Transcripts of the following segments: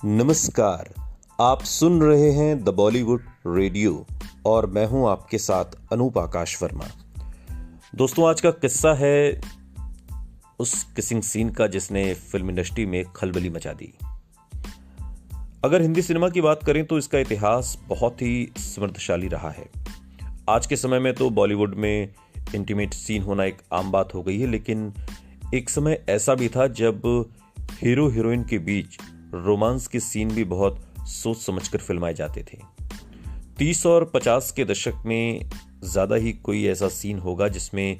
नमस्कार। आप सुन रहे हैं द बॉलीवुड रेडियो और मैं हूं आपके साथ अनूप आकाश वर्मा। दोस्तों, आज का किस्सा है उस किसिंग सीन का जिसने फिल्म इंडस्ट्री में खलबली मचा दी। अगर हिंदी सिनेमा की बात करें तो इसका इतिहास बहुत ही समृद्धशाली रहा है। आज के समय में तो बॉलीवुड में इंटीमेट सीन होना एक आम बात हो गई है, लेकिन एक समय ऐसा भी था जब हीरो हीरोइन के बीच रोमांस के सीन भी बहुत सोच समझकर फिल्माए जाते थे। 30 और 50 के दशक में ज्यादा ही कोई ऐसा सीन होगा जिसमें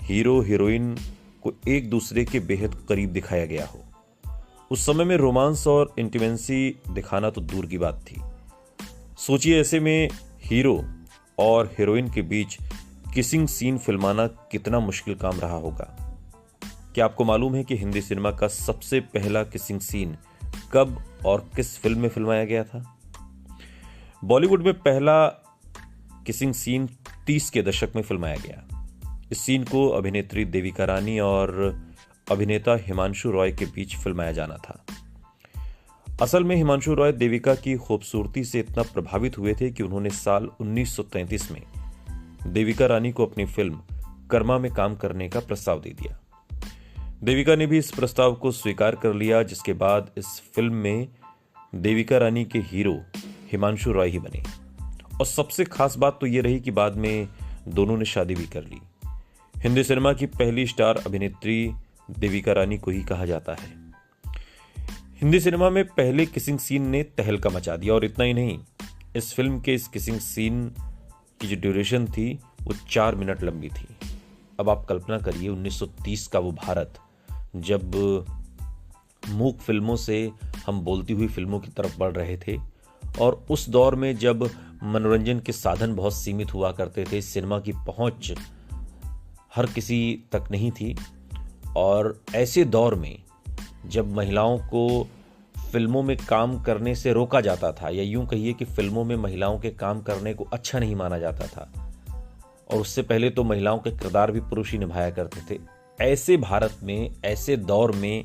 हीरो हीरोइन को एक दूसरे के बेहद करीब दिखाया गया हो। उस समय में रोमांस और इंटीमेंसी दिखाना तो दूर की बात थी। सोचिए, ऐसे में हीरो और हीरोइन के बीच किसिंग सीन फिल्माना कितना मुश्किल काम रहा होगा। क्या आपको मालूम है कि हिंदी सिनेमा का सबसे पहला किसिंग सीन कब और किस फिल्म में फिल्माया गया था? बॉलीवुड में पहला किसिंग सीन 30 के दशक में फिल्माया गया। इस सीन को अभिनेत्री देविका रानी और अभिनेता हिमांशु रॉय के बीच फिल्माया जाना था। असल में हिमांशु रॉय देविका की खूबसूरती से इतना प्रभावित हुए थे कि उन्होंने साल 1933 में देविका रानी को अपनी फिल्म कर्मा में काम करने का प्रस्ताव दे दिया। देविका ने भी इस प्रस्ताव को स्वीकार कर लिया, जिसके बाद इस फिल्म में देविका रानी के हीरो हिमांशु रॉय ही बने। और सबसे खास बात तो ये रही कि बाद में दोनों ने शादी भी कर ली। हिंदी सिनेमा की पहली स्टार अभिनेत्री देविका रानी को ही कहा जाता है। हिंदी सिनेमा में पहले किसिंग सीन ने तहलका मचा दिया। और इतना ही नहीं, इस फिल्म के इस किसिंग सीन की जो ड्यूरेशन थी वो 4 मिनट लंबी थी। अब आप कल्पना करिए 1930 का वो भारत, जब मूक फिल्मों से हम बोलती हुई फिल्मों की तरफ बढ़ रहे थे, और उस दौर में जब मनोरंजन के साधन बहुत सीमित हुआ करते थे, सिनेमा की पहुंच हर किसी तक नहीं थी। और ऐसे दौर में जब महिलाओं को फिल्मों में काम करने से रोका जाता था, या यूं कहिए कि फिल्मों में महिलाओं के काम करने को अच्छा नहीं माना जाता था, और उससे पहले तो महिलाओं के किरदार भी पुरुष ही निभाया करते थे, ऐसे भारत में, ऐसे दौर में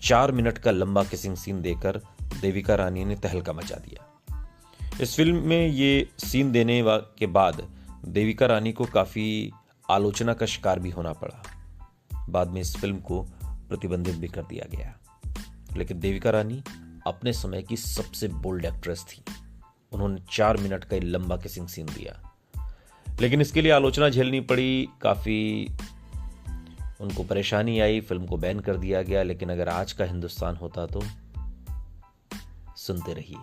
4 मिनट का लंबा किसिंग सीन देकर देविका रानी ने तहलका मचा दिया। इस फिल्म में ये सीन देने के बाद देविका रानी को काफी आलोचना का शिकार भी होना पड़ा। बाद में इस फिल्म को प्रतिबंधित भी कर दिया गया। लेकिन देविका रानी अपने समय की सबसे बोल्ड एक्ट्रेस थी। उन्होंने 4 मिनट का लंबा किसिंग सीन दिया, लेकिन इसके लिए आलोचना झेलनी पड़ी, काफी उनको परेशानी आई, फिल्म को बैन कर दिया गया। लेकिन अगर आज का हिंदुस्तान होता तो सुनते रहिए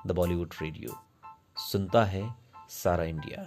द बॉलीवुड रेडियो, सुनता है सारा इंडिया।